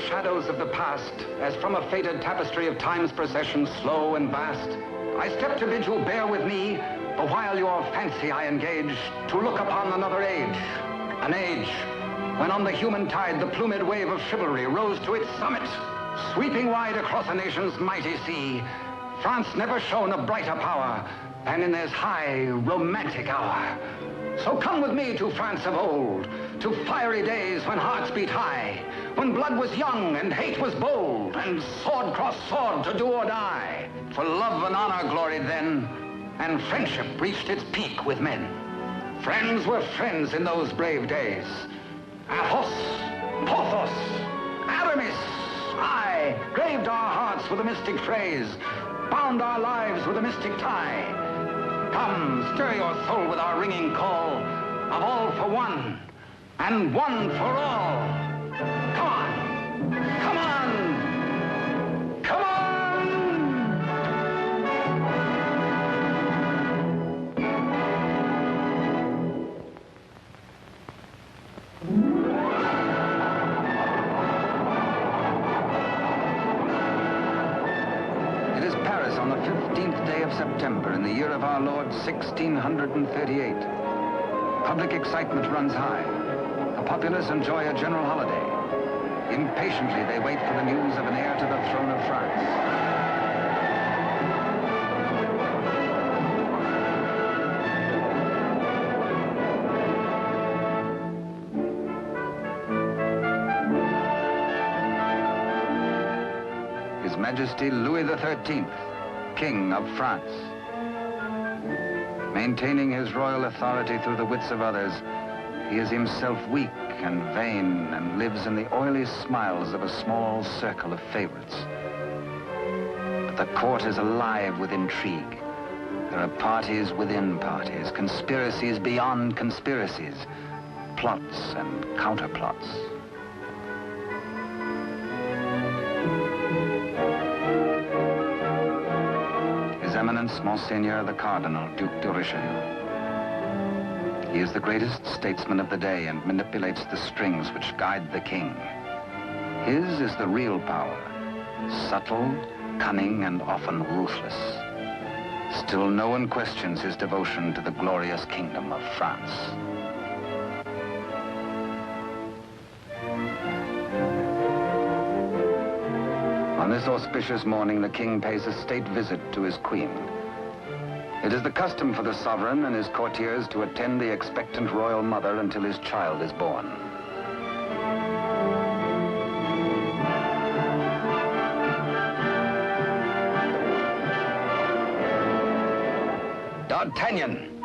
shadows of the past, as from a fated tapestry of time's procession, slow and vast, I step to bid you bear with me, the while your fancy I engage, to look upon another age, an age when on the human tide the plumid wave of chivalry rose to its summit, sweeping wide across a nation's mighty sea. France never shone a brighter power than in this high, romantic hour. So come with me to France of old, to fiery days when hearts beat high, when blood was young and hate was bold, and sword crossed sword to do or die. For love and honor gloried then, and friendship reached its peak with men. Friends were friends in those brave days. Athos, Porthos, Aramis, aye, graved our hearts with a mystic phrase, bound our lives with a mystic tie. Come, stir your soul with our ringing call of all for one, and one for all. Come on, come on, come on! It is Paris on the 15th day of September in the year of our Lord 1638. Public excitement runs high. The populace enjoy a general holiday. Impatiently they wait for the news of an heir to the throne of France. His Majesty Louis XIII, King of France. Maintaining his royal authority through the wits of others, he is himself weak and vain and lives in the oily smiles of a small circle of favorites. But the court is alive with intrigue. There are parties within parties, conspiracies beyond conspiracies, plots and counterplots. His Eminence, Monseigneur the Cardinal, Duc de Richelieu. He is the greatest statesman of the day and manipulates the strings which guide the king. His is the real power, subtle, cunning, and often ruthless. Still, no one questions his devotion to the glorious kingdom of France. On this auspicious morning, the king pays a state visit to his queen. It is the custom for the sovereign and his courtiers to attend the expectant royal mother until his child is born. D'Artagnan,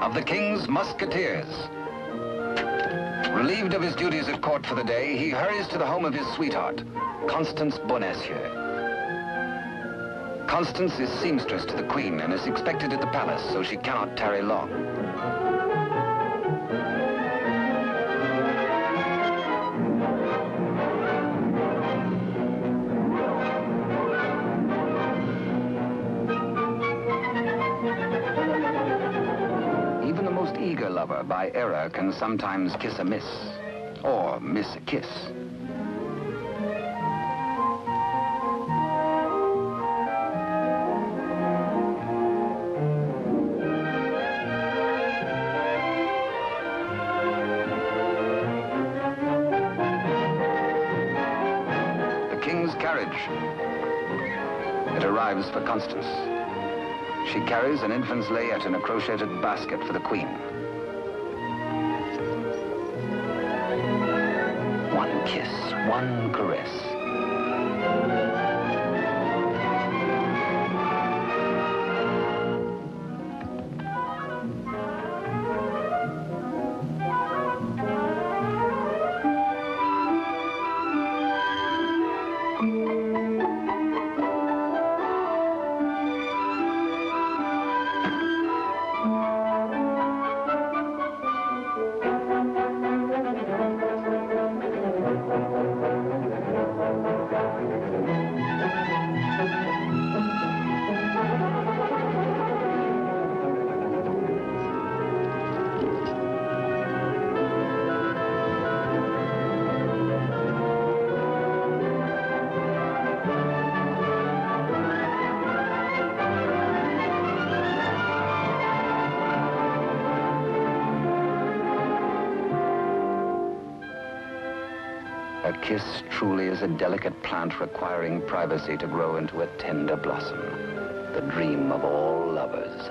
of the King's Musketeers. Relieved of his duties at court for the day, he hurries to the home of his sweetheart, Constance Bonacieux. Constance is seamstress to the Queen and is expected at the palace, so she cannot tarry long. Even the most eager lover, by error, can sometimes kiss amiss, or miss a kiss. It arrives for Constance. She carries an infant's layette in a crocheted basket for the Queen. One kiss, one caress. A kiss truly is a delicate plant requiring privacy to grow into a tender blossom, the dream of all lovers.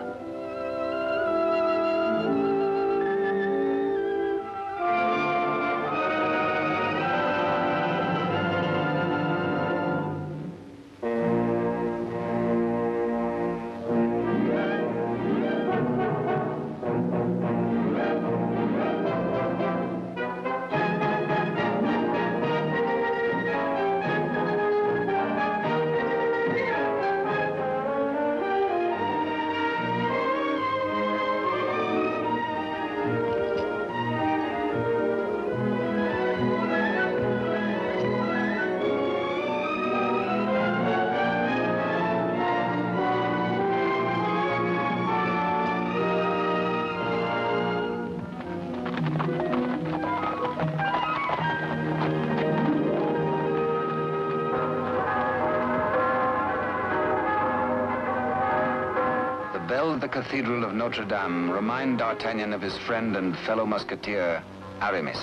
The bells of the Cathedral of Notre Dame remind D'Artagnan of his friend and fellow musketeer, Aramis.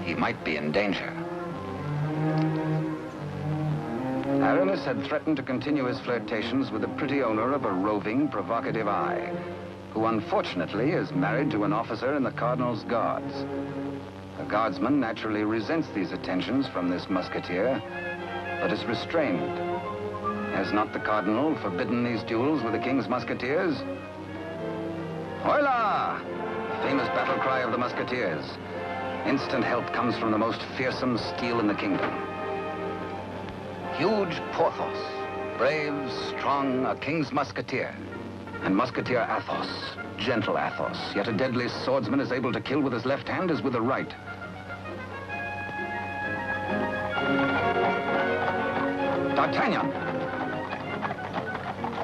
He might be in danger. Aramis had threatened to continue his flirtations with the pretty owner of a roving, provocative eye, who unfortunately is married to an officer in the Cardinal's Guards. The guardsman naturally resents these attentions from this musketeer, but is restrained. Has not the Cardinal forbidden these duels with the King's Musketeers? Hola! Famous battle cry of the Musketeers. Instant help comes from the most fearsome steel in the kingdom. Huge Porthos, brave, strong, a King's Musketeer. And Musketeer Athos, gentle Athos, yet a deadly swordsman is able to kill with his left hand as with the right. D'Artagnan!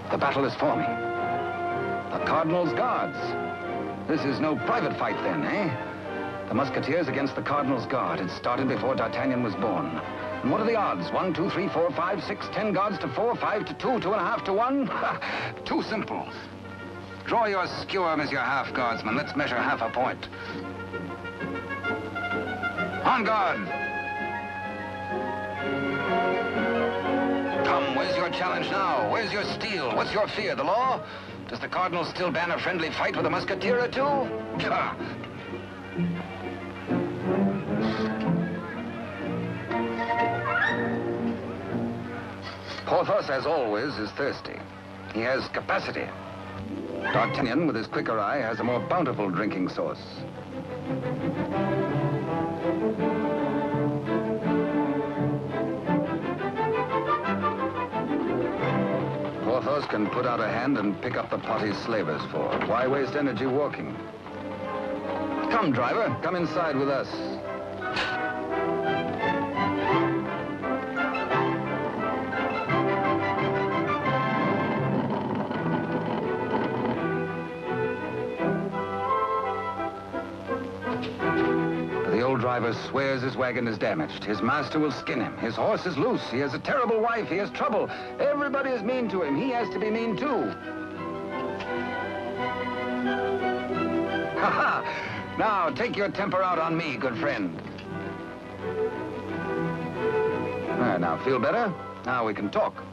The battle is forming. The Cardinal's Guards. This is no private fight then, eh? The Musketeers against the Cardinal's Guard. It started before D'Artagnan was born. And what are the odds? 1, 2, 3, 4, 5, 6, 10 guards to 4, 5 to 2, 2.5 to 1? Too simple. Draw your skewer, Monsieur Half Guardsman. Let's measure half a point. On guard! Come, where's your challenge now? Where's your steel? What's your fear? The law? Does the Cardinal still ban a friendly fight with a musketeer or two? Porthos, as always, is thirsty. He has capacity. D'Artagnan, with his quicker eye, has a more bountiful drinking source. Porthos can put out a hand and pick up the pot he's slavers for. Why waste energy walking? Come, driver, come inside with us. The driver swears his wagon is damaged. His master will skin him. His horse is loose. He has a terrible wife. He has trouble. Everybody is mean to him. He has to be mean too. Ha ha! Now, take your temper out on me, good friend. Now, feel better? Now we can talk.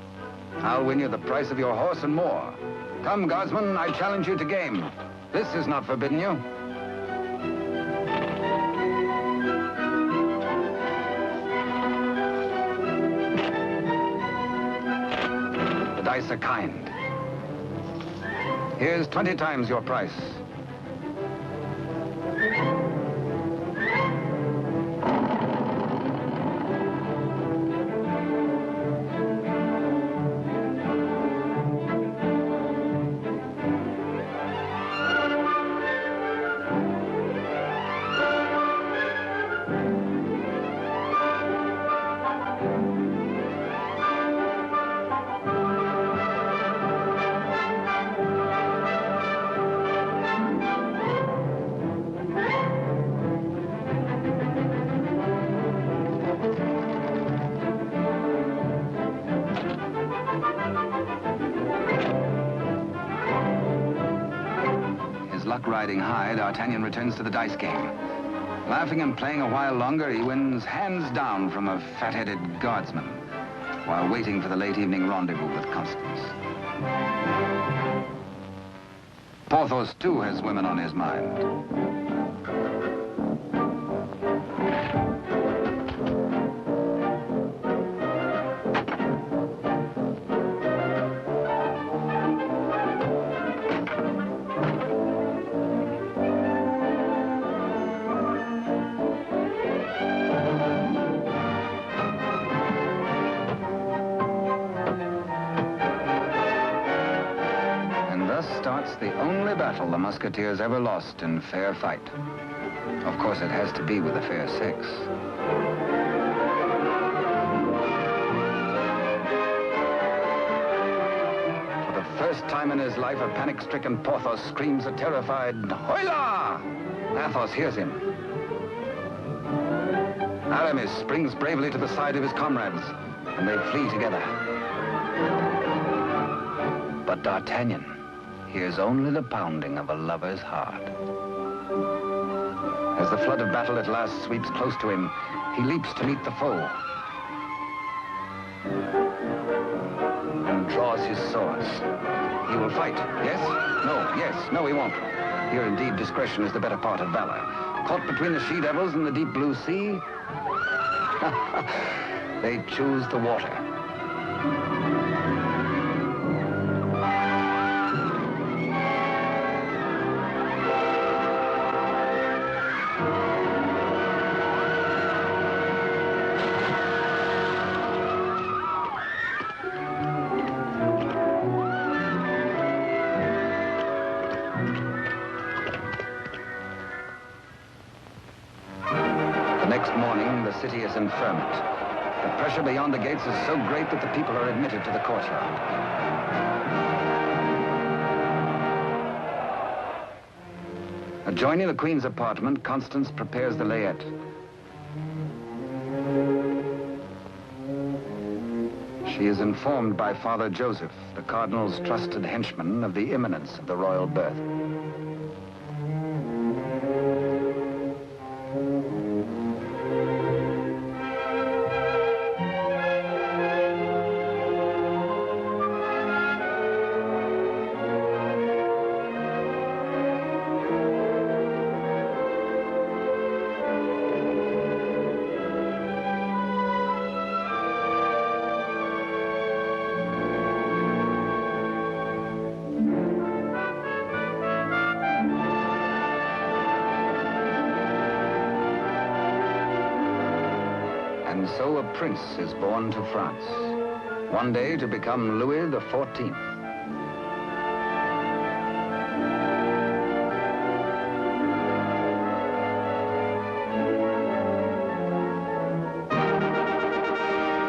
I'll win you the price of your horse and more. Come, guardsman, I challenge you to game. This is not forbidden you. Dice are kind. Here's 20 times your price. Luck riding high, D'Artagnan returns to the dice game. Laughing and playing a while longer, he wins hands down from a fat-headed guardsman while waiting for the late evening rendezvous with Constance. Porthos, too, has women on his mind. Starts the only battle the Musketeers ever lost in fair fight. Of course, it has to be with a fair sex. For the first time in his life, a panic-stricken Porthos screams a terrified, "Hola!" Athos hears him. Aramis springs bravely to the side of his comrades, and they flee together. But D'Artagnan hears only the pounding of a lover's heart. As the flood of battle at last sweeps close to him, he leaps to meet the foe and draws his swords. He will fight. Yes? No. Yes. No, he won't. Here, indeed, discretion is the better part of valor. Caught between the she-devils and the deep blue sea, they choose the water. Next morning, the city is in ferment. The pressure beyond the gates is so great that the people are admitted to the courtyard. Adjoining the Queen's apartment, Constance prepares the layette. She is informed by Father Joseph, the Cardinal's trusted henchman, of the imminence of the royal birth. And so a prince is born to France, one day to become Louis XIV.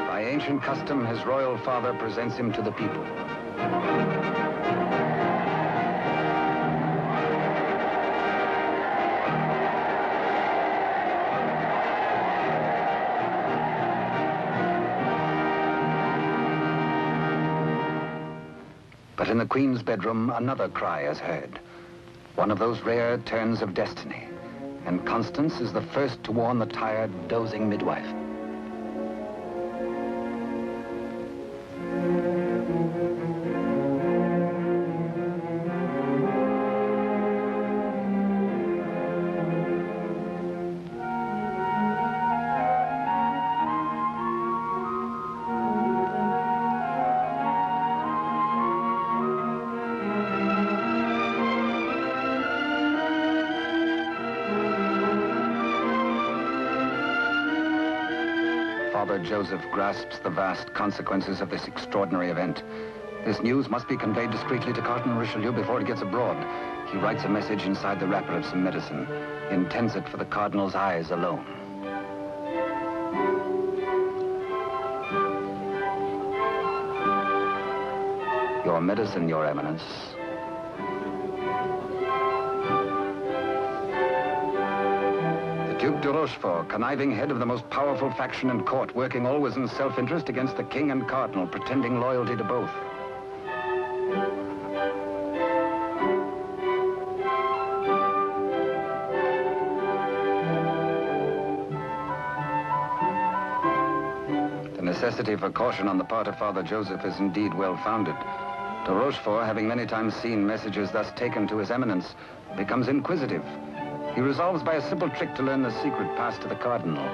By ancient custom, his royal father presents him to the people. But in the Queen's bedroom, another cry is heard. One of those rare turns of destiny. And Constance is the first to warn the tired, dozing midwife. Father Joseph grasps the vast consequences of this extraordinary event. This news must be conveyed discreetly to Cardinal Richelieu before it gets abroad. He writes a message inside the wrapper of some medicine. He intends it for the Cardinal's eyes alone. Your medicine, Your Eminence. Duke de Rochefort, conniving head of the most powerful faction in court, working always in self-interest against the king and cardinal, pretending loyalty to both. necessity for caution on the part of Father Joseph is indeed well-founded. De Rochefort, having many times seen messages thus taken to His Eminence, becomes inquisitive. He resolves by a simple trick to learn the secret passed to the Cardinal.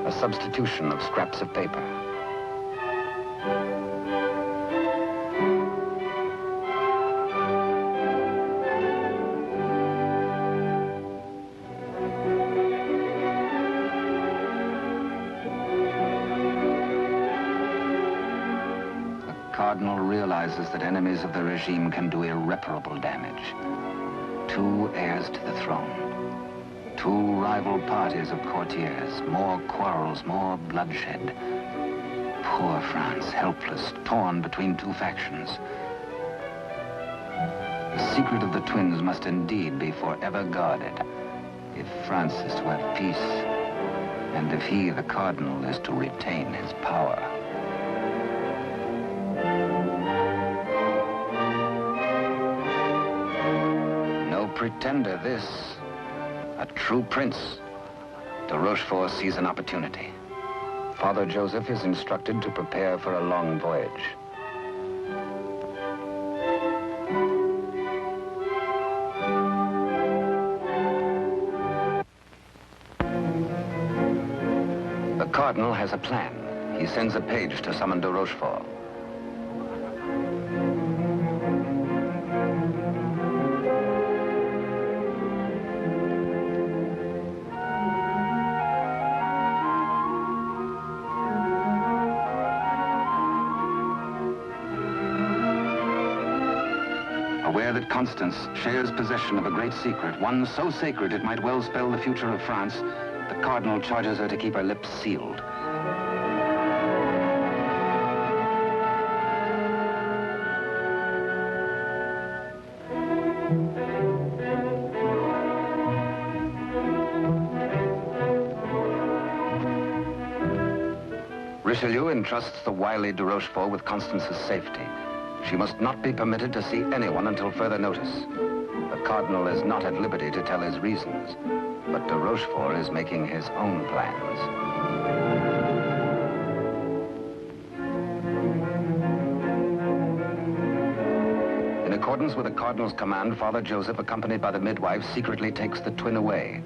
A substitution of scraps of paper. The Cardinal realizes that enemies of the regime can do irreparable damage. 2 heirs to the throne. 2 rival parties of courtiers. More quarrels, more bloodshed. Poor France, helpless, torn between 2 factions. The secret of the twins must indeed be forever guarded if France is to have peace, and if he, the Cardinal, is to retain his power. No pretender, this. A true prince. De Rochefort sees an opportunity. Father Joseph is instructed to prepare for a long voyage. The Cardinal has a plan. He sends a page to summon de Rochefort. Aware that Constance shares possession of a great secret, one so sacred it might well spell the future of France, the Cardinal charges her to keep her lips sealed. Richelieu entrusts the wily de Rochefort with Constance's safety. She must not be permitted to see anyone until further notice. The Cardinal is not at liberty to tell his reasons, but de Rochefort is making his own plans. In accordance with the Cardinal's command, Father Joseph, accompanied by the midwife, secretly takes the twin away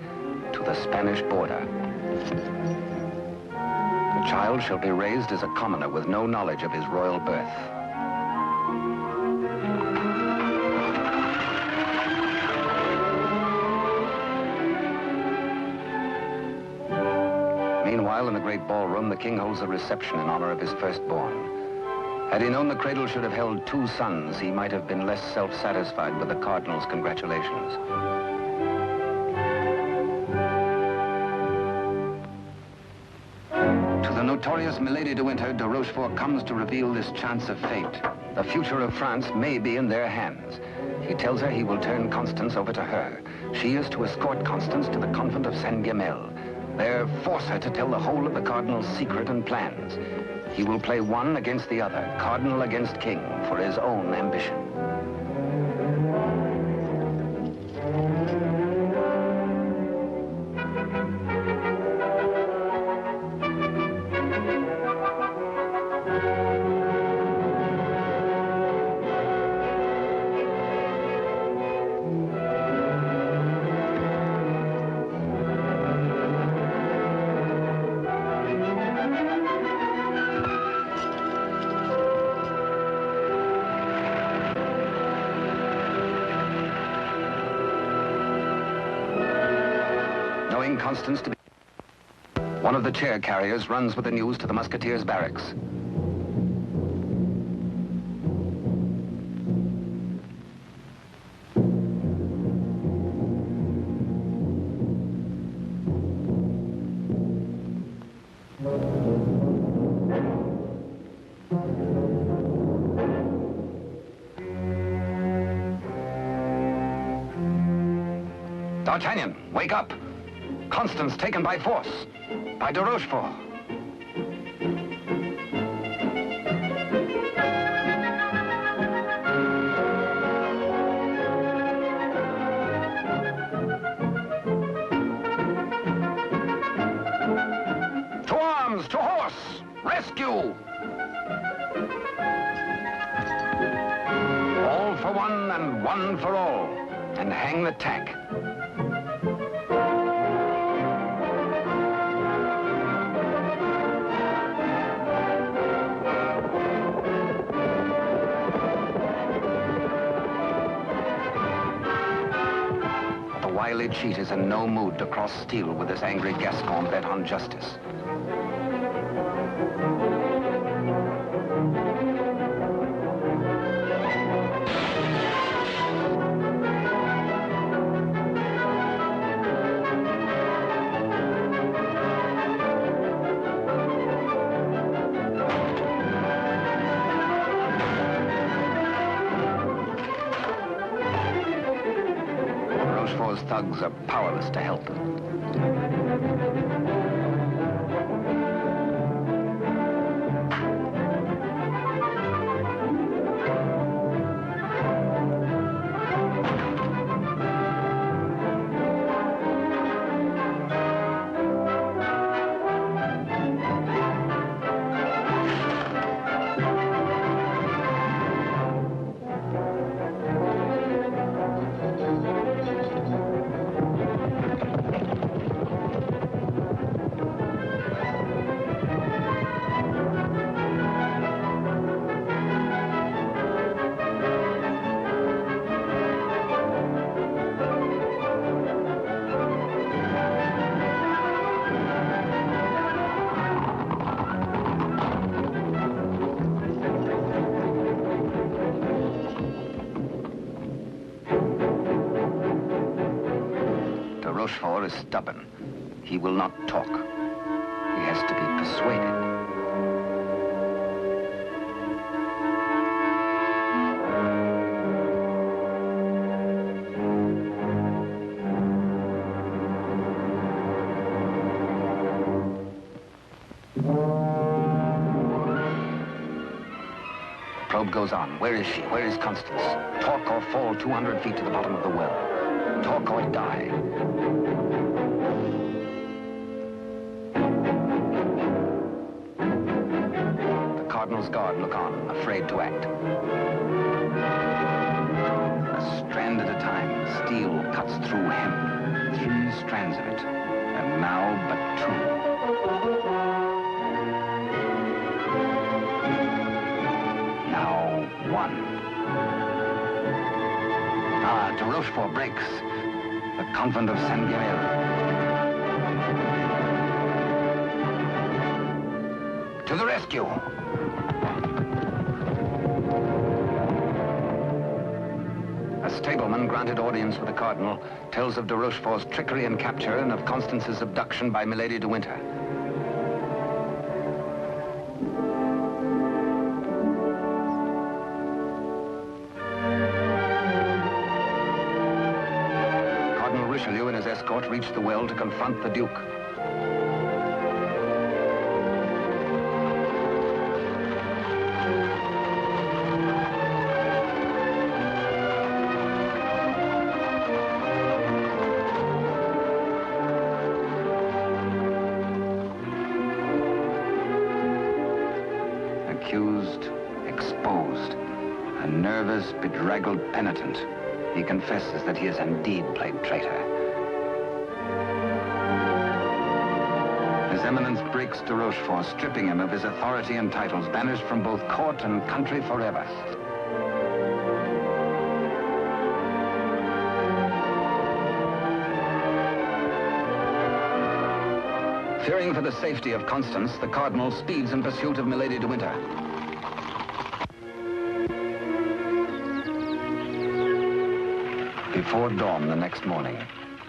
to the Spanish border. The child shall be raised as a commoner with no knowledge of his royal birth. Meanwhile, in the great ballroom, the king holds a reception in honor of his firstborn. Had he known the cradle should have held 2 sons, he might have been less self-satisfied with the Cardinal's congratulations. To the notorious Milady de Winter, de Rochefort comes to reveal this chance of fate. The future of France may be in their hands. He tells her he will turn Constance over to her. She is to escort Constance to the convent of Saint-Guemel. There, force her to tell the whole of the Cardinal's secret and plans. He will play one against the other, Cardinal against King, for his own ambition. Constance to be... One of the chair carriers runs with the news to the Musketeers' barracks. D'Artagnan, wake up! Constance taken by force, by de Rochefort. All for one and one for all, and hang the tack. The wily cheat is in no mood to cross steel with this angry Gascon bent on justice. Rochefort's thugs are powerless to help. Rochefort is stubborn. He will not talk. He has to be persuaded. Probe goes on. Where is she? Where is Constance? Talk or fall 200 feet to the bottom of the well. Talk or die. The Cardinal's guard look on, afraid to act. A strand at a time, steel cuts through hemp. 3 strands of it, and now but 2. Now 1. De Rochefort breaks. The convent of Saint-Guémel. To the rescue! A stableman granted audience with the Cardinal tells of de Rochefort's trickery and capture and of Constance's abduction by Milady de Winter. Richelieu and his escort reached the well to confront the Duke. Accused, exposed, a nervous, bedraggled penitent. He confesses that he has indeed played traitor. His Eminence breaks de Rochefort, stripping him of his authority and titles, banished from both court and country forever. Fearing for the safety of Constance, the Cardinal speeds in pursuit of Milady de Winter. Before dawn the next morning,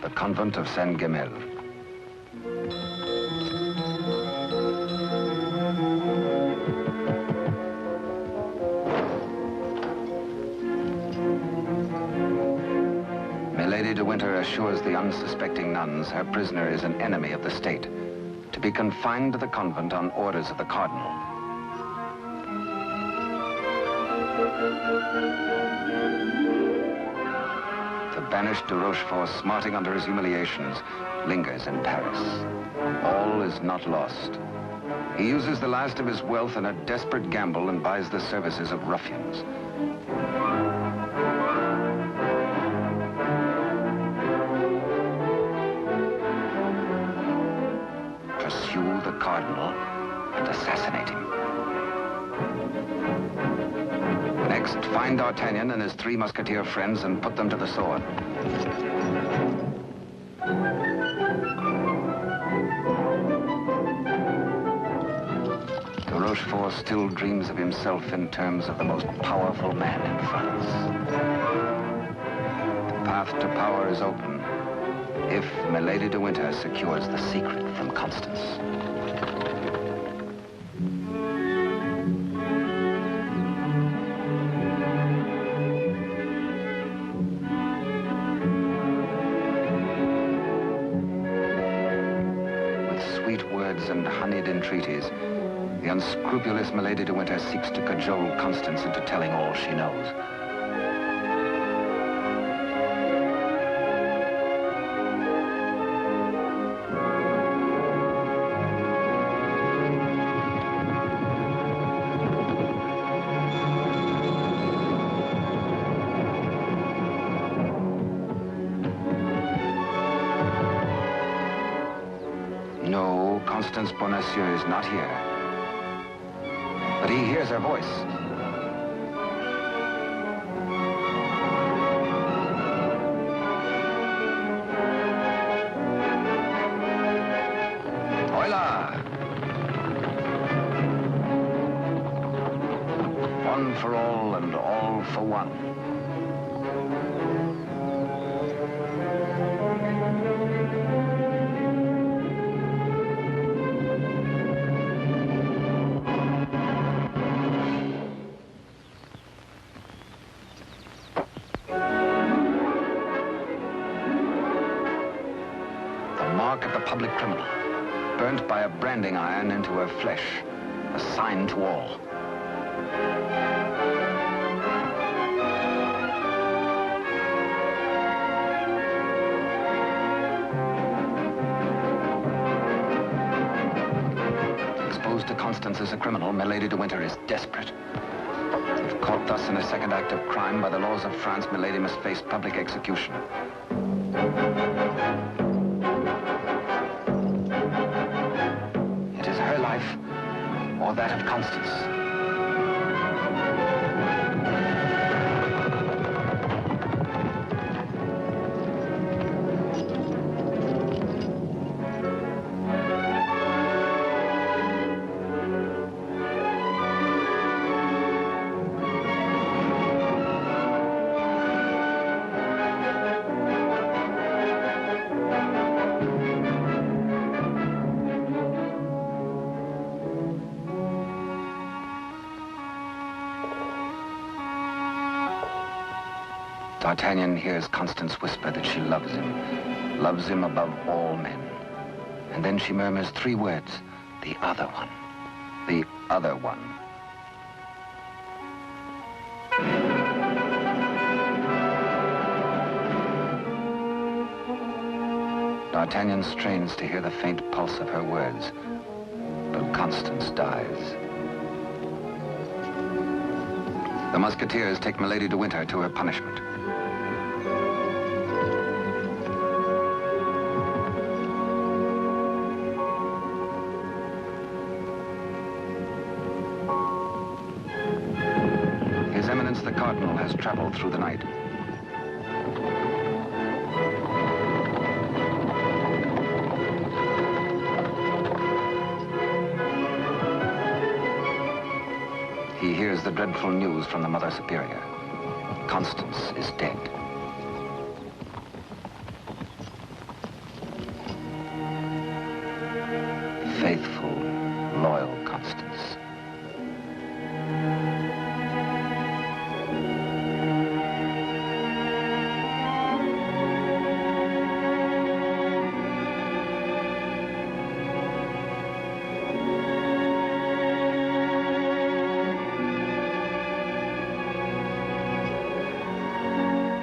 the convent of Saint-Guémel. Milady de Winter assures the unsuspecting nuns her prisoner is an enemy of the state, to be confined to the convent on orders of the Cardinal. The banished de Rochefort, smarting under his humiliations, lingers in Paris. All is not lost. He uses the last of his wealth in a desperate gamble and buys the services of ruffians. Pursue the cardinal and assassinate him. Next, find D'Artagnan and his 3 musketeer friends and put them to the sword. Rochefort still dreams of himself in terms of the most powerful man in France. The path to power is open if Milady de Winter secures the secret from Constance. With sweet words and honeyed entreaties, the unscrupulous Milady de Winter seeks to cajole Constance into telling all she knows. No, Constance Bonacieux is not here. But he hears her voice. Hola! One for all and all for one. Mark of the public criminal, burnt by a branding iron into her flesh, a sign to all. Exposed to Constance as a criminal, Milady de Winter is desperate. If caught thus in a second act of crime, by the laws of France, Milady must face public execution. Or that of Constance. D'Artagnan hears Constance whisper that she loves him above all men. And then she murmurs 3 words, the other one, the other one. D'Artagnan strains to hear the faint pulse of her words, but Constance dies. The Musketeers take Milady de Winter to her punishment. His Eminence the Cardinal has traveled through the night. He hears the dreadful news from the Mother Superior. Constance is dead. Faithful, loyal Constance.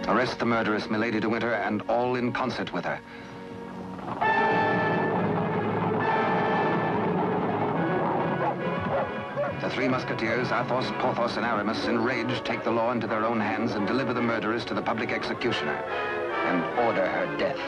Arrest the murderess, Milady de Winter, and all in concert with her. The three musketeers, Athos, Porthos, and Aramis, enraged, take the law into their own hands and deliver the murderess to the public executioner and order her death.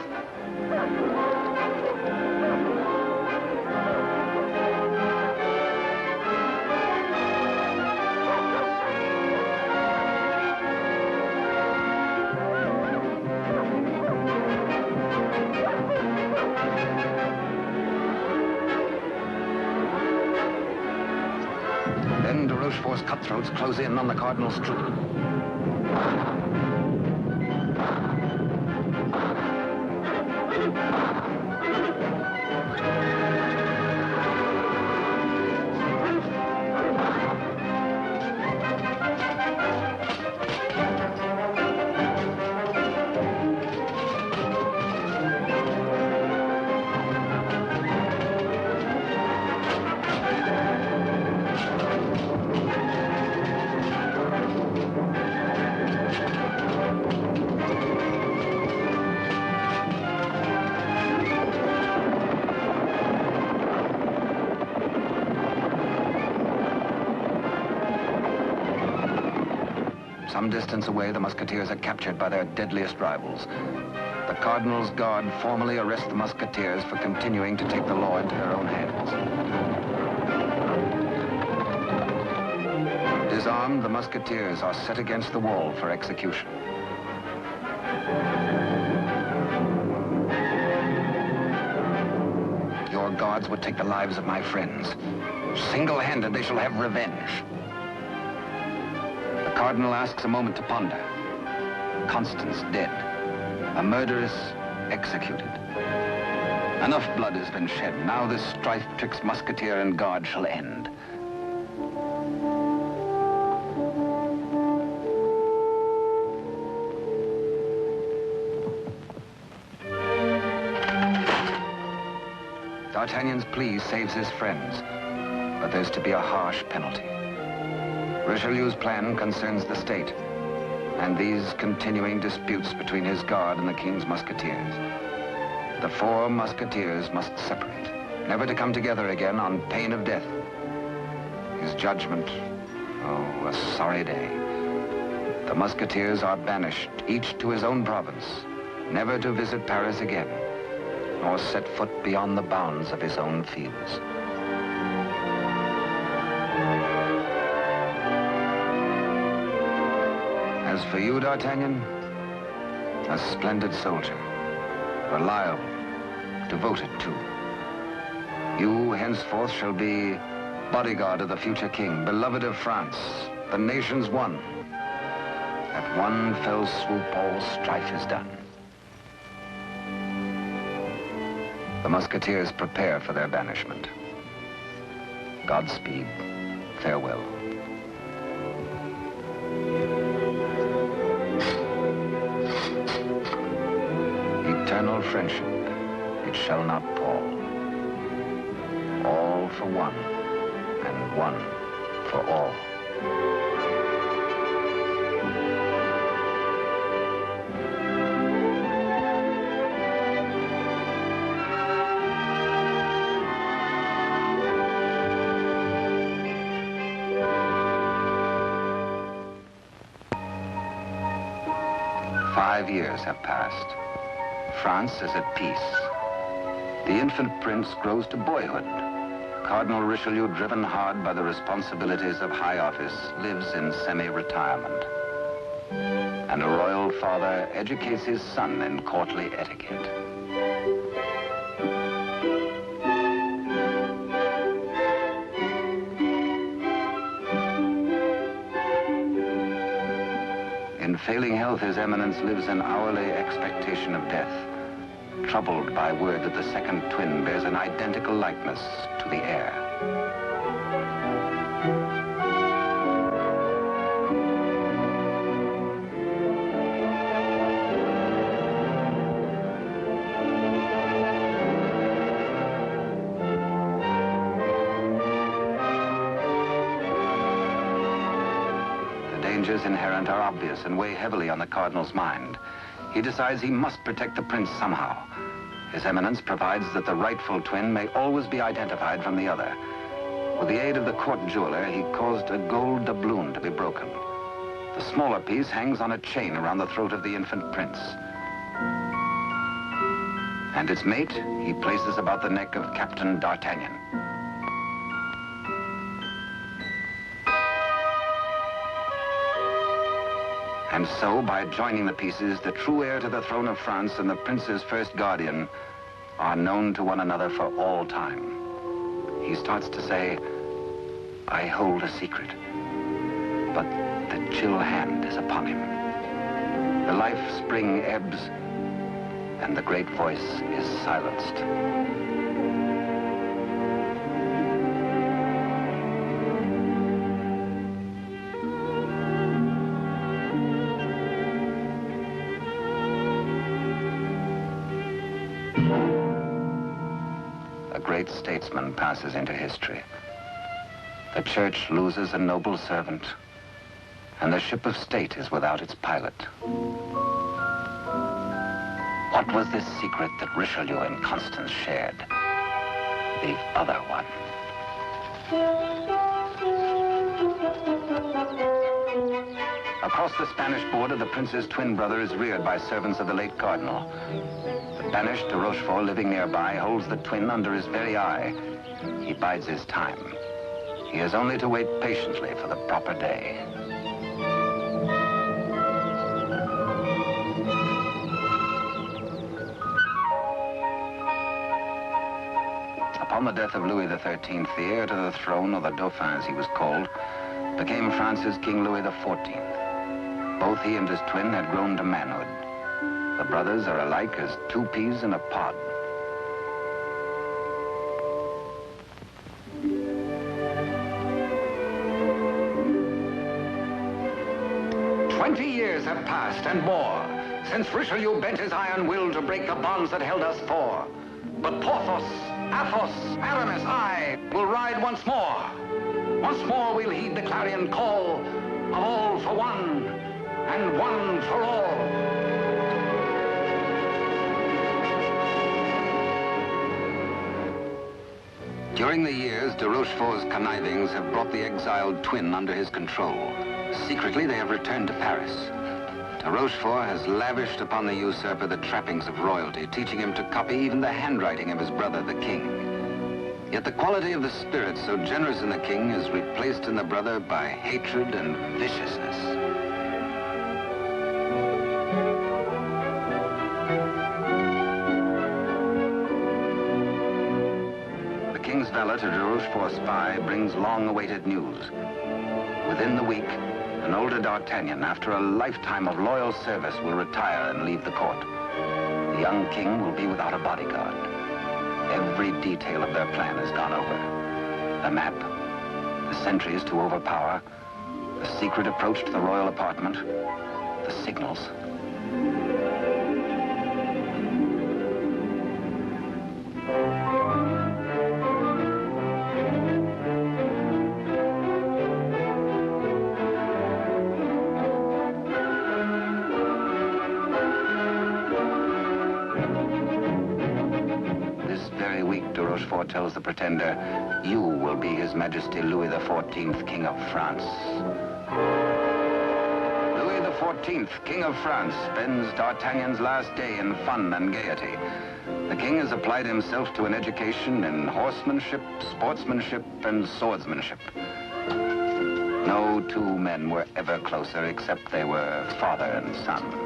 Then de Rochefort's cutthroats close in on the cardinal's troop. Some distance away, the musketeers are captured by their deadliest rivals. The cardinal's guard formally arrest the musketeers for continuing to take the law into their own hands. Disarmed, the musketeers are set against the wall for execution. Your guards would take the lives of my friends. Single-handed, they shall have revenge. The cardinal asks a moment to ponder. Constance dead. A murderess executed. Enough blood has been shed. Now this strife twixt musketeer and guard shall end. D'Artagnan's plea saves his friends, but there's to be a harsh penalty. Richelieu's plan concerns the state, and these continuing disputes between his guard and the king's musketeers. The four musketeers must separate, never to come together again on pain of death. His judgment, oh, a sorry day. The musketeers are banished, each to his own province, never to visit Paris again, nor set foot beyond the bounds of his own fields. As for you, D'Artagnan, a splendid soldier, reliable, devoted too. You henceforth shall be bodyguard of the future king, beloved of France, the nation's one. At one fell swoop, all strife is done. The musketeers prepare for their banishment. Godspeed, farewell. Eternal friendship, it shall not pall. All for one, and one for all. "5 years have passed. France is at peace. The infant prince grows to boyhood. Cardinal Richelieu, driven hard by the responsibilities of high office, lives in semi-retirement. And a royal father educates his son in courtly etiquette. In failing health, His Eminence lives in hourly expectation of death, troubled by word that the second twin bears an identical likeness to the heir. The dangers inherent are obvious and weigh heavily on the cardinal's mind. He decides he must protect the prince somehow. His Eminence provides that the rightful twin may always be identified from the other. With the aid of the court jeweler, he caused a gold doubloon to be broken. The smaller piece hangs on a chain around the throat of the infant prince. And its mate he places about the neck of Captain D'Artagnan. And so, by joining the pieces, the true heir to the throne of France and the prince's first guardian are known to one another for all time. He starts to say, I hold a secret, but the chill hand is upon him. The life spring ebbs, and the great voice is silenced. A great statesman passes into history. The church loses a noble servant, and the ship of state is without its pilot. What was this secret that Richelieu and Constance shared? The other one. Across the Spanish border, the prince's twin brother is reared by servants of the late cardinal. The banished de Rochefort, living nearby, holds the twin under his very eye. He bides his time. He has only to wait patiently for the proper day. Upon the death of Louis XIII, the heir to the throne, or the Dauphin as he was called, became France's King Louis XIV. Both he and his twin had grown to manhood. The brothers are alike as two peas in a pod. Years have passed and more since Richelieu bent his iron will to break the bonds that held us four. But Porthos, Athos, Aramis, I will ride once more. Once more we'll heed the clarion call of all for one and one for all. During the years, de Rochefort's connivings have brought the exiled twin under his control. Secretly, they have returned to Paris. De Rochefort has lavished upon the usurper the trappings of royalty, teaching him to copy even the handwriting of his brother, the king. Yet the quality of the spirit so generous in the king is replaced in the brother by hatred and viciousness. The king's valet, a de Rochefort spy, brings long-awaited news. Within the week, an older D'Artagnan, after a lifetime of loyal service, will retire and leave the court. The young king will be without a bodyguard. Every detail of their plan has gone over. The map, the sentries to overpower, the secret approach to the royal apartment, the signals. Rochefort tells the pretender, you will be His Majesty Louis XIV, King of France. Louis XIV, King of France, spends D'Artagnan's last day in fun and gaiety. The king has applied himself to an education in horsemanship, sportsmanship, and swordsmanship. No two men were ever closer, except they were father and son.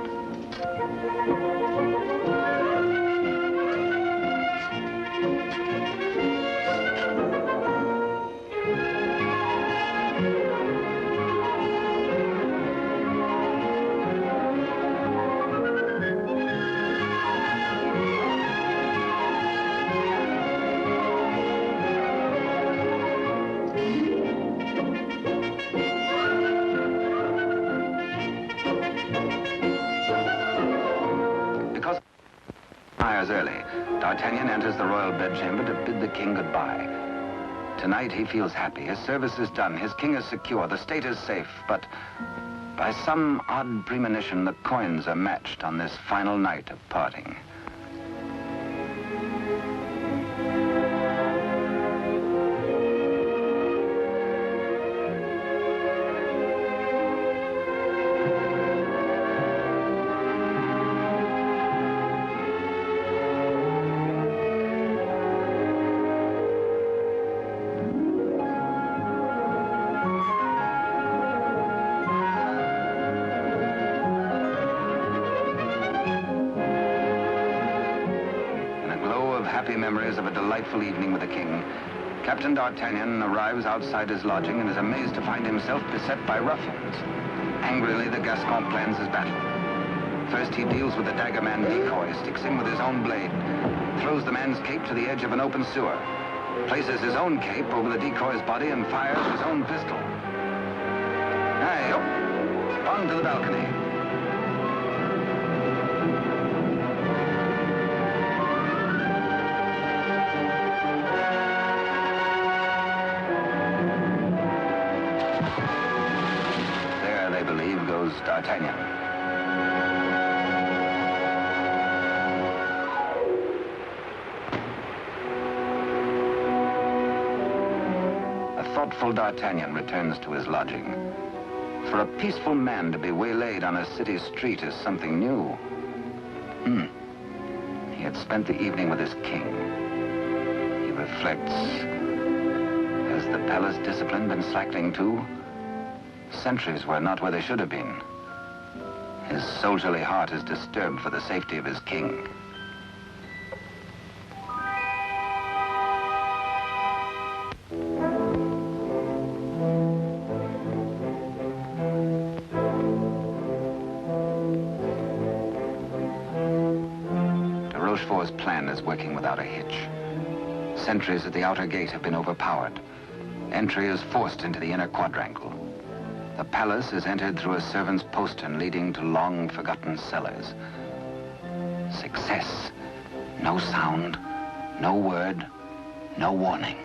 Early, D'Artagnan enters the royal bedchamber to bid the king goodbye. Tonight he feels happy. His service is done. His king is secure. The state is safe. But by some odd premonition, the coins are matched on this final night of parting. happy memories of a delightful evening with the king, Captain D'Artagnan arrives outside his lodging and is amazed to find himself beset by ruffians. Angrily, the Gascon plans his battle. First, he deals with the dagger man decoy, sticks him with his own blade, throws the man's cape to the edge of an open sewer, places his own cape over the decoy's body and fires his own pistol. Hey, up, on to the balcony. There, they believe, goes D'Artagnan. Thoughtful D'Artagnan returns to his lodging. For a peaceful man to be waylaid on a city street is something new. He had spent the evening with his king. He reflects. Has the palace discipline been slackening too? Sentries were not where they should have been. His soldierly heart is disturbed for the safety of his king. Rochefort's plan is working without a hitch. Sentries at the outer gate have been overpowered. Entry is forced into the inner quadrangle. The palace is entered through a servant's postern leading to long-forgotten cellars. Success. No sound, no word, no warning.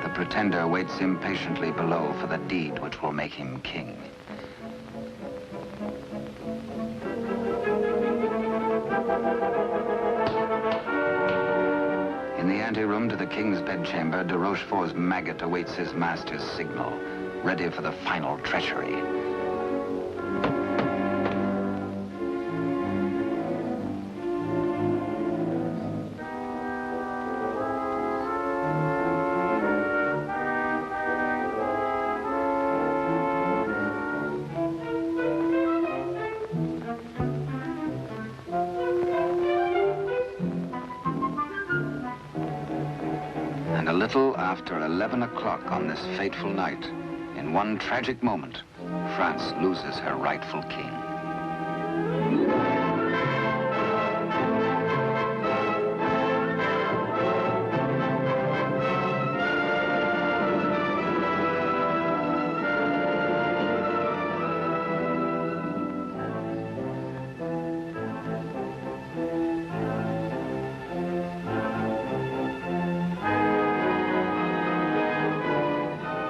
The pretender waits impatiently below for the deed which will make him king. In the anteroom to the king's bedchamber, de Rochefort's maggot awaits his master's signal, ready for the final treachery. And a little after 11 o'clock on this fateful night, in one tragic moment, France loses her rightful king.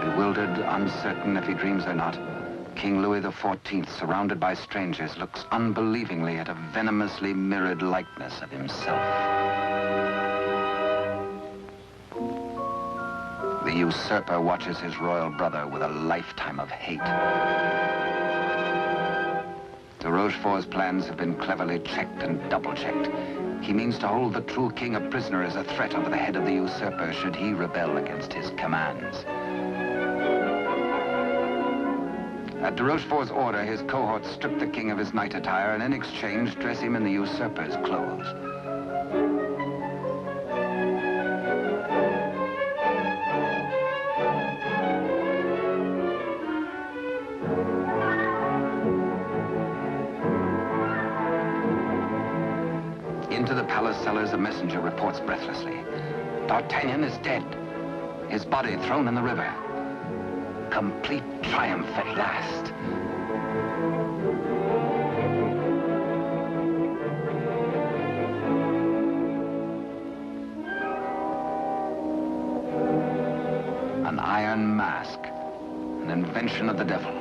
Bewildered, uncertain if he dreams or not, King Louis XIV, surrounded by strangers, looks unbelievingly at a venomously mirrored likeness of himself. The usurper watches his royal brother with a lifetime of hate. De Rochefort's plans have been cleverly checked and double-checked. He means to hold the true king a prisoner as a threat over the head of the usurper should he rebel against his commands. At de Rochefort's order, his cohorts strip the king of his night attire and in exchange dress him in the usurper's clothes. Into the palace cellars, a messenger reports breathlessly. D'Artagnan is dead. His body thrown in the river. Complete triumph at last. An iron mask, an invention of the devil.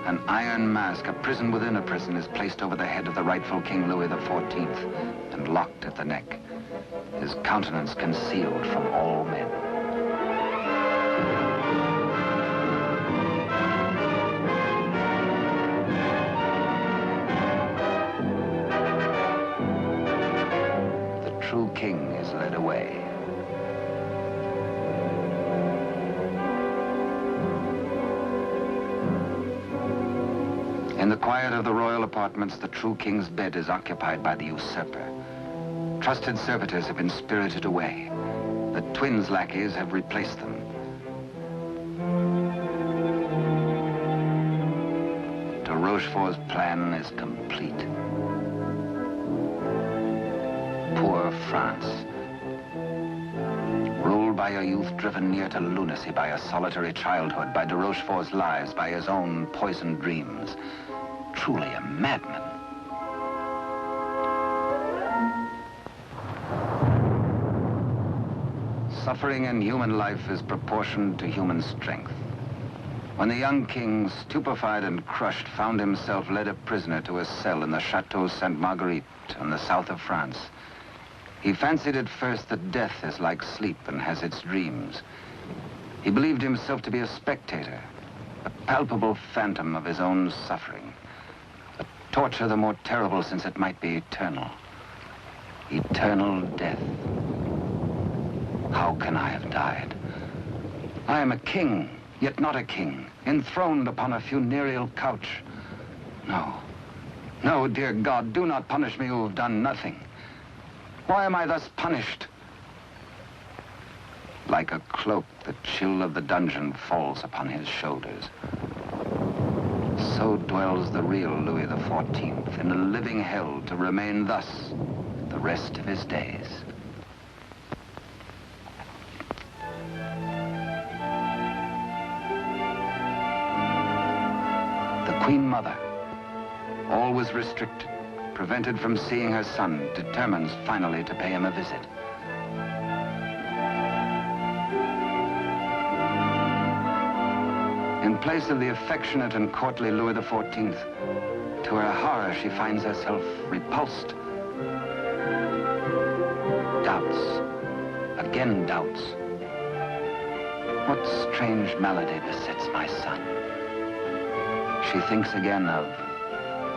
An iron mask, a prison within a prison, is placed over the head of the rightful King Louis XIV and locked at the neck, his countenance concealed from all men. true king is led away. In the quiet of the royal apartments, the true king's bed is occupied by the usurper. Trusted servitors have been spirited away. The twins' lackeys have replaced them. De Rochefort's plan is complete. Poor France. Ruled by a youth driven near to lunacy by a solitary childhood, by de Rochefort's lies, by his own poisoned dreams. Truly a madman. Suffering in human life is proportioned to human strength. When the young king, stupefied and crushed, found himself led a prisoner to a cell in the Chateau Sainte-Marguerite in the south of France, he fancied at first that death is like sleep and has its dreams. He believed himself to be a spectator, a palpable phantom of his own suffering. A torture the more terrible since it might be eternal. Eternal death. How can I have died? I am a king, yet not a king, enthroned upon a funereal couch. No, no, dear God, do not punish me who have done nothing. Why am I thus punished? Like a cloak, the chill of the dungeon falls upon his shoulders. So dwells the real Louis XIV in a living hell to remain thus the rest of his days. The Queen Mother, always restricted, prevented from seeing her son, determines finally to pay him a visit. In place of the affectionate and courtly Louis XIV, to her horror, she finds herself repulsed. Doubts, again doubts. What strange malady besets my son? She thinks again of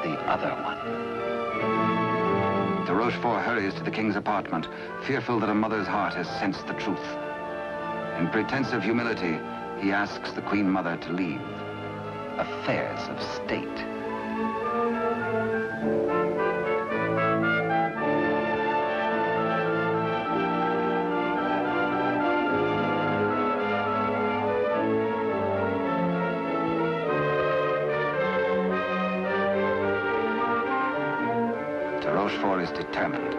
the other one. De Rochefort hurries to the king's apartment, fearful that a mother's heart has sensed the truth. In pretense of humility, he asks the Queen Mother to leave. Affairs of state. De Rochefort is determined.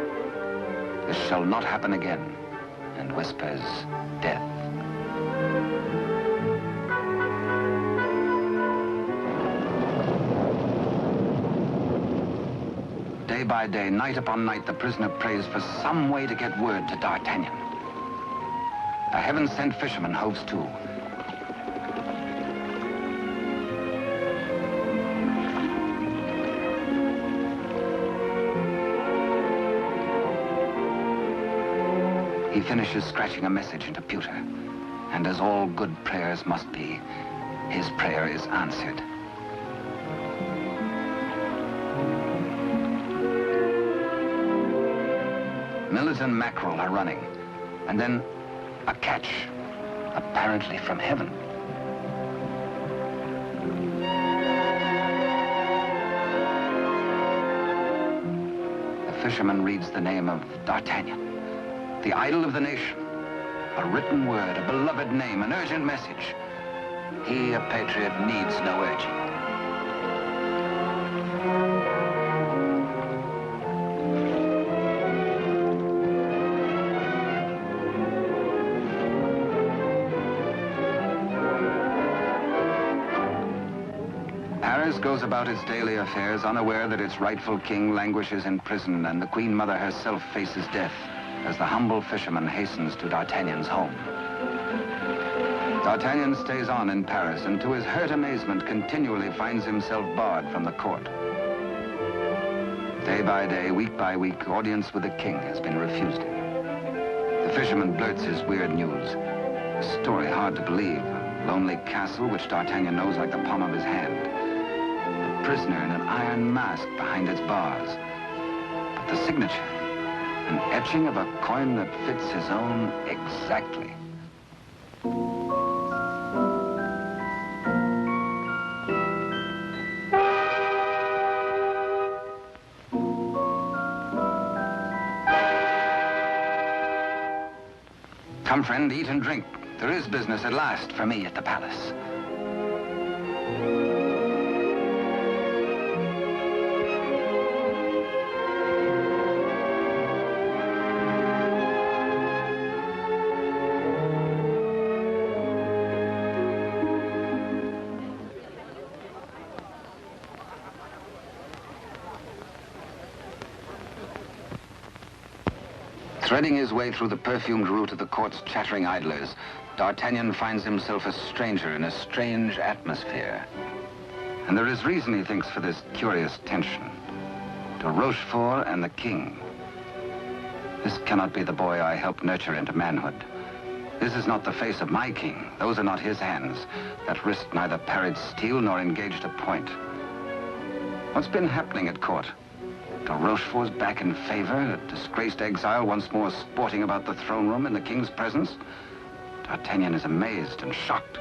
This shall not happen again, and whispers death. Day by day, night upon night, the prisoner prays for some way to get word to D'Artagnan. A heaven-sent fisherman hoves to. He finishes scratching a message into pewter, and as all good prayers must be, his prayer is answered. Millet and mackerel are running, and then a catch, apparently from heaven. The fisherman reads the name of D'Artagnan, the idol of the nation. A written word, a beloved name, an urgent message. He, a patriot, needs no urging. Paris goes about its daily affairs, unaware that its rightful king languishes in prison and the Queen Mother herself faces death as the humble fisherman hastens to D'Artagnan's home. D'Artagnan stays on in Paris and to his hurt amazement continually finds himself barred from the court. Day by day, week by week, audience with the king has been refused him. The fisherman blurts his weird news. A story hard to believe. A lonely castle which D'Artagnan knows like the palm of his hand. A prisoner in an iron mask behind its bars. But the signature, An etching of a coin that fits his own exactly. Come, friend, eat and drink. There is business at last for me at the palace. Threading his way through the perfumed route of the court's chattering idlers, D'Artagnan finds himself a stranger in a strange atmosphere. And there is reason, he thinks, for this curious tension. De Rochefort and the king. This cannot be the boy I helped nurture into manhood. This is not the face of my king. Those are not his hands that risked neither parried steel nor engaged a point. What's been happening at court? De Rochefort's back in favor, a disgraced exile once more sporting about the throne room in the king's presence. D'Artagnan is amazed and shocked.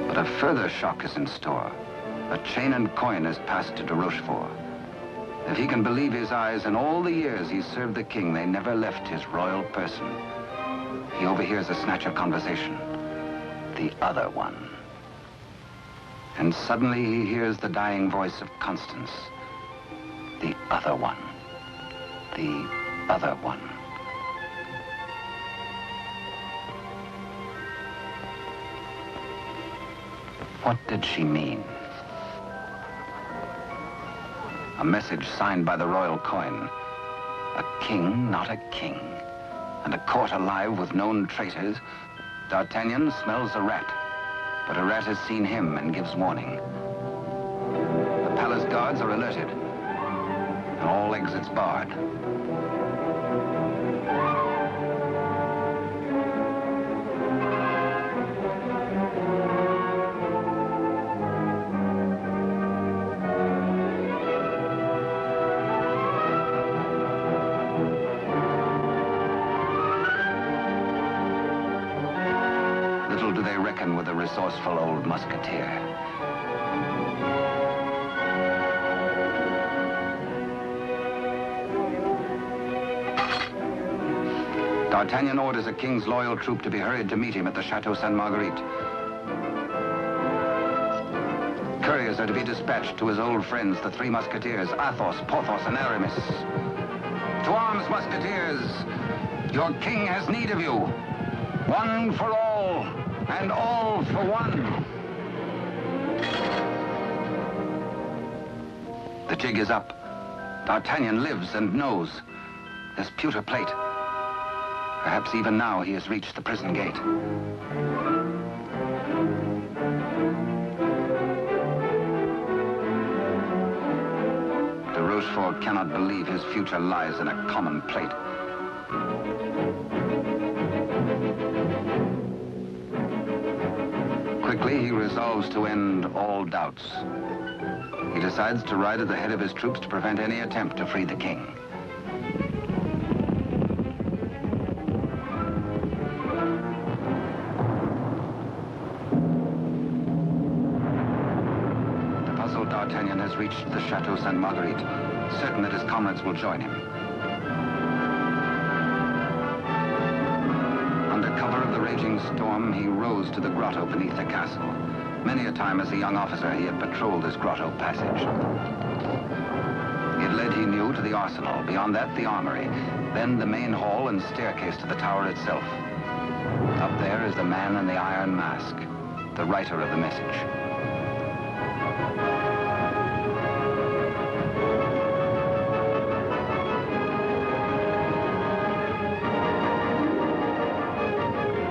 But a further shock is in store. A chain and coin is passed to de Rochefort. If he can believe his eyes, in all the years he served the king, they never left his royal person. He overhears a snatch of conversation. The other one. And suddenly he hears the dying voice of Constance. The other one. The other one. What did she mean? A message signed by the royal coin. A king, not a king. And a court alive with known traitors. D'Artagnan smells a rat. But a rat has seen him and gives warning. The palace guards are alerted, and all exits barred. Little do they reckon with a resourceful old musketeer. D'Artagnan orders a king's loyal troop to be hurried to meet him at the Chateau Sainte-Marguerite. Couriers are to be dispatched to his old friends, the three musketeers, Athos, Porthos, and Aramis. To arms, musketeers! Your king has need of you. One for all, and all for one. The jig is up. D'Artagnan lives and knows. This pewter plate. Perhaps even now he has reached the prison gate. De Rochefort cannot believe his future lies in a common plate. Quickly, he resolves to end all doubts. He decides to ride at the head of his troops to prevent any attempt to free the king. The puzzled D'Artagnan has reached the Chateau Sainte-Marguerite, certain that his comrades will join him. Under cover of the raging storm, he rose to the grotto beneath the castle. Many a time as a young officer, he had patrolled this grotto passage. It led, he knew, to the arsenal. Beyond that, the armory. Then the main hall and staircase to the tower itself. Up there is the man in the iron mask, the writer of the message.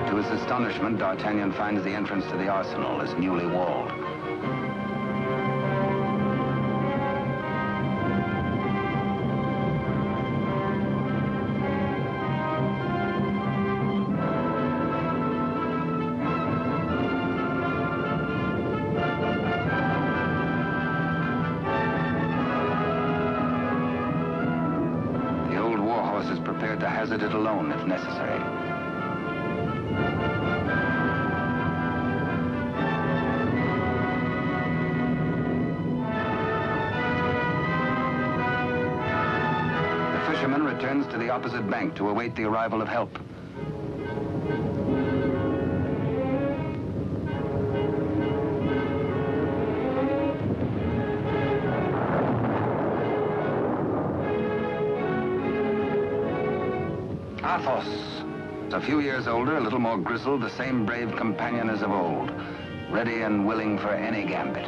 To his astonishment, D'Artagnan finds the entrance to the arsenal is newly walled. prepared to hazard it alone if necessary. The fisherman returns to the opposite bank to await the arrival of help. Athos, a few years older, a little more grizzled, the same brave companion as of old, ready and willing for any gambit.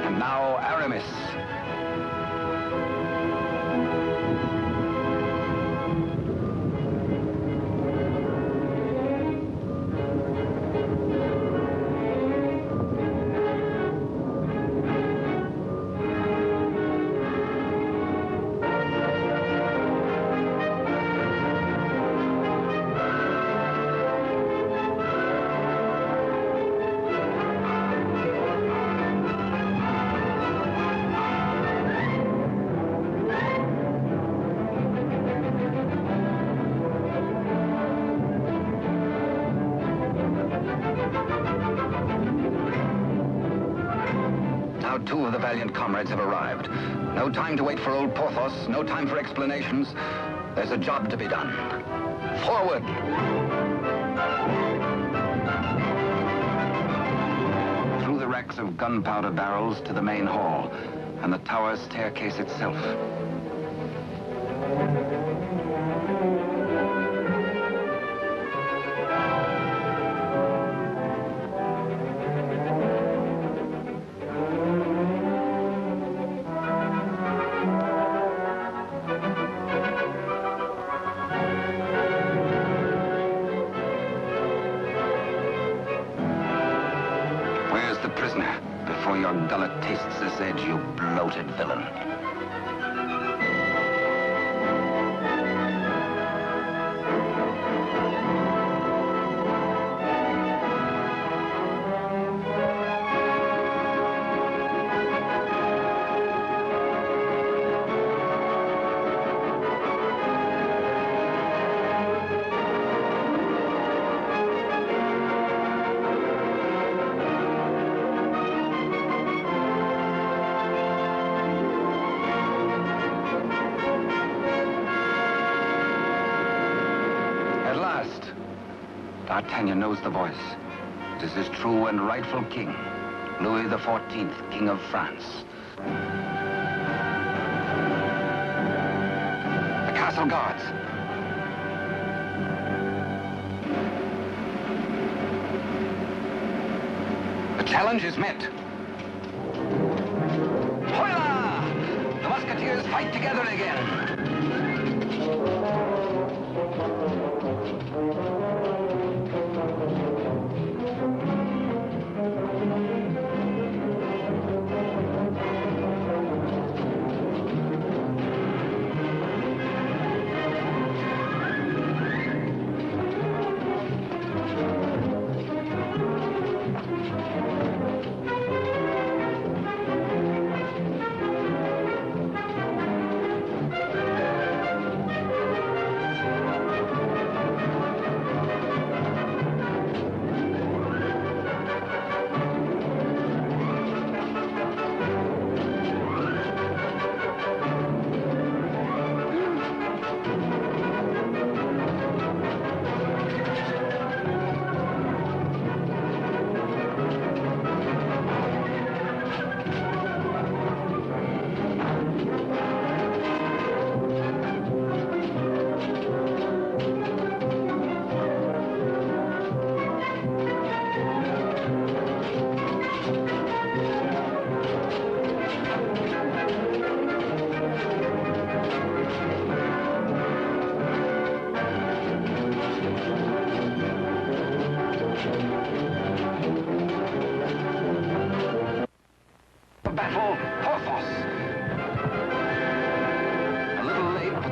And now Aramis. Now two of the valiant comrades have arrived. No time to wait for old Porthos, no time for explanations. There's a job to be done. Forward! Through the racks of gunpowder barrels to the main hall, and the tower staircase itself. Where's the prisoner? Before your gullet tastes this edge, you bloated villain. D'Artagnan knows the voice. It is his true and rightful king, Louis XIV, King of France. The castle guards. The challenge is met. Hola! The musketeers fight together again.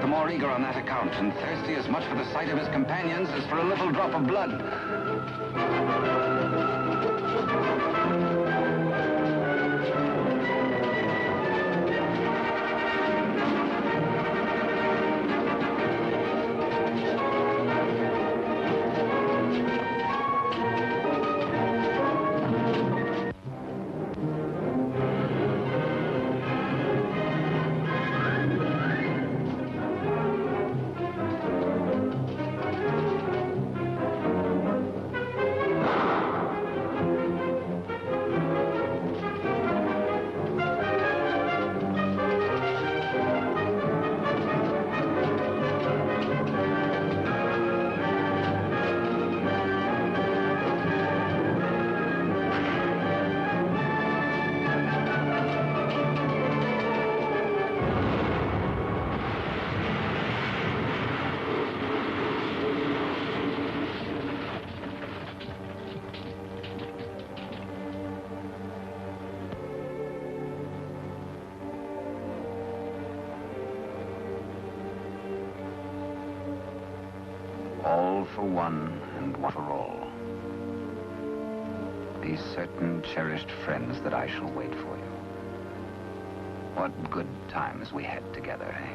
more eager on that account, and thirsty as much for the sight of his companions as for a little drop of blood. All for one and one for all. Be certain, cherished friends, that I shall wait for you. What good times we had together, eh?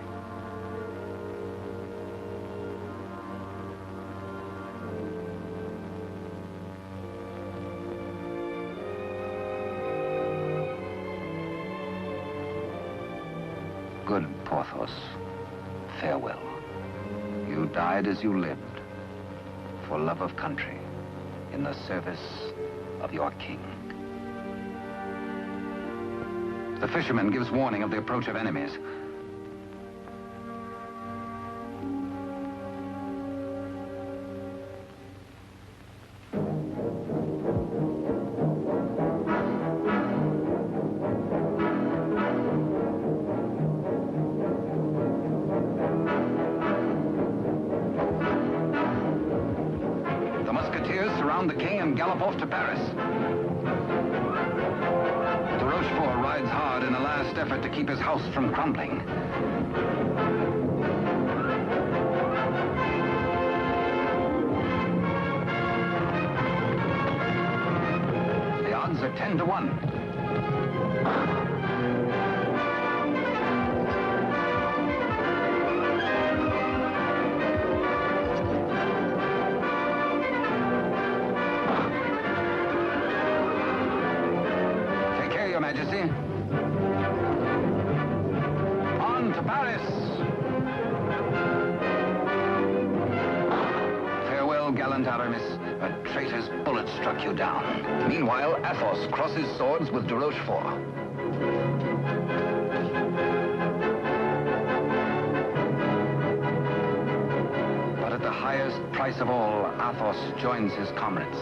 Good Porthos, farewell. You died as you lived, for love of country, in the service of your king. The fisherman gives warning of the approach of enemies. The king and gallop off to Paris. De Rochefort rides hard in a last effort to keep his house from crumbling. The odds are 10 to 1. Your Majesty. On to Paris. Farewell, gallant Aramis. A traitor's bullet struck you down. Meanwhile, Athos crosses swords with de Rochefort. But at the highest price of all, Athos joins his comrades.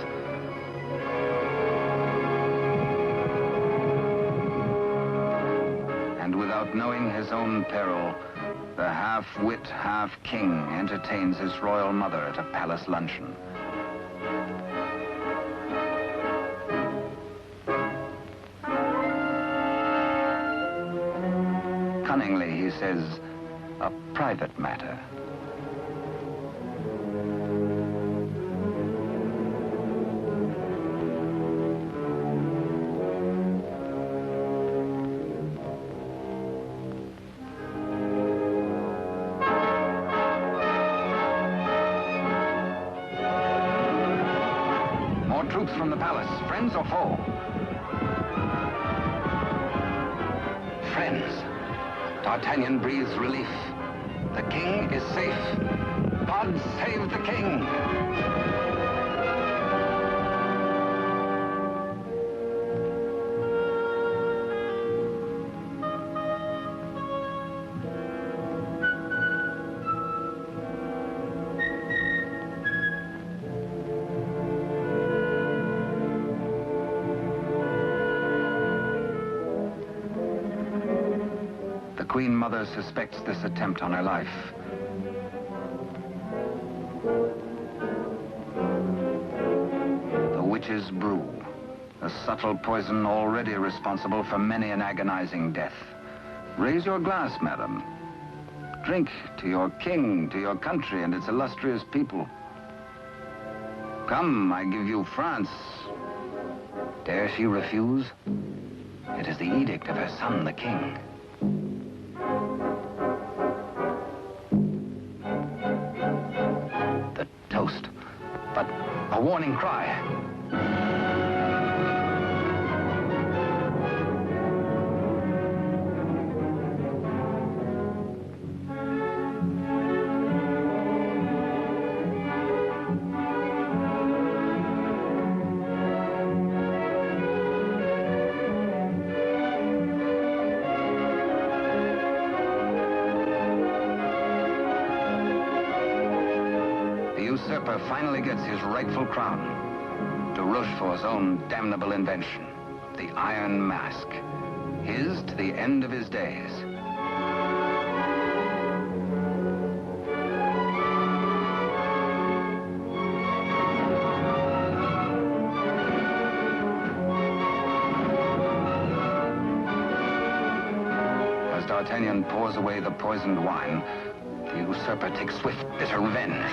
Without knowing his own peril, the half-wit, half-king entertains his royal mother at a palace luncheon. Cunningly, he says, a private matter. Troops from the palace, friends or foe? Friends. D'Artagnan breathes relief. The king is safe. God save the king! The Queen Mother suspects this attempt on her life. The witch's brew, a subtle poison already responsible for many an agonizing death. Raise your glass, madam. Drink to your king, to your country and its illustrious people. Come, I give you France. Dare she refuse? It is the edict of her son, the king. The toast, but a warning cry. The usurper finally gets his rightful crown. De Rochefort's own damnable invention, the Iron Mask. His to the end of his days. As D'Artagnan pours away the poisoned wine, the usurper takes swift, bitter revenge.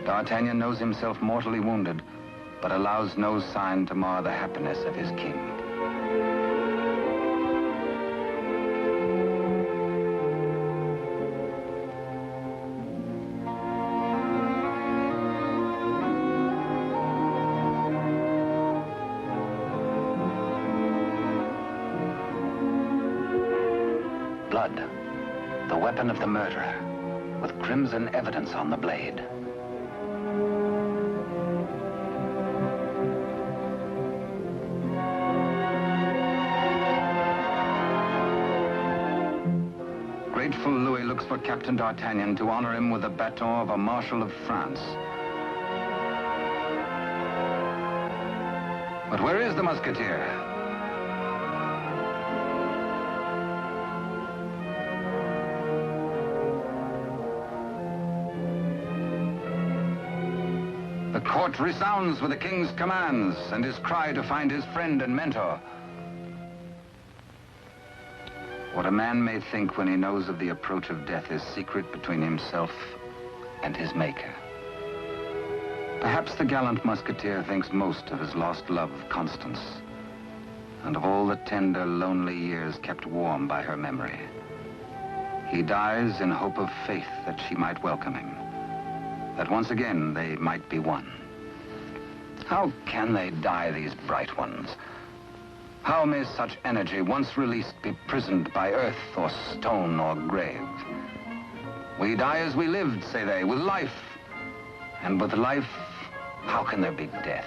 D'Artagnan knows himself mortally wounded, but allows no sign to mar the happiness of his king. Blood, the weapon of the murderer, with crimson evidence on the blade. Grateful Louis looks for Captain D'Artagnan to honor him with the baton of a Marshal of France. But where is the Musketeer? The court resounds with the king's commands and his cry to find his friend and mentor. What a man may think when he knows of the approach of death is secret between himself and his maker. Perhaps the gallant Musketeer thinks most of his lost love, Constance, and of all the tender, lonely years kept warm by her memory. He dies in hope of faith that she might welcome him, that once again they might be one. How can they die, these bright ones? How may such energy, once released, be prisoned by earth or stone or grave? We die as we lived, say they, with life. And with life, how can there be death?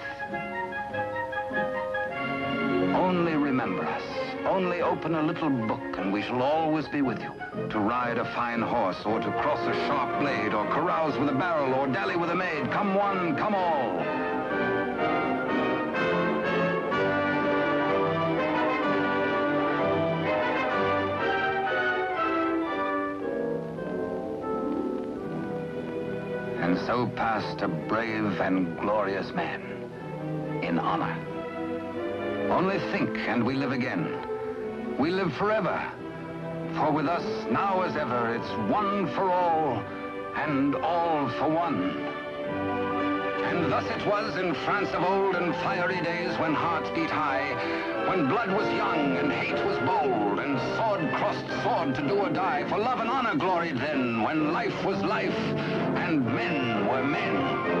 Only remember us. Only open a little book and we shall always be with you. To ride a fine horse or to cross a sharp blade or carouse with a barrel or dally with a maid. Come one, come all. And so passed a brave and glorious man, in honor. Only think, and we live again. We live forever. For with us, now as ever, it's one for all, and all for one. And thus it was in France of old, in fiery days when hearts beat high, when blood was young and hate was bold, and sword crossed sword to do or die. For love and honor gloried then, when life was life, and men were men.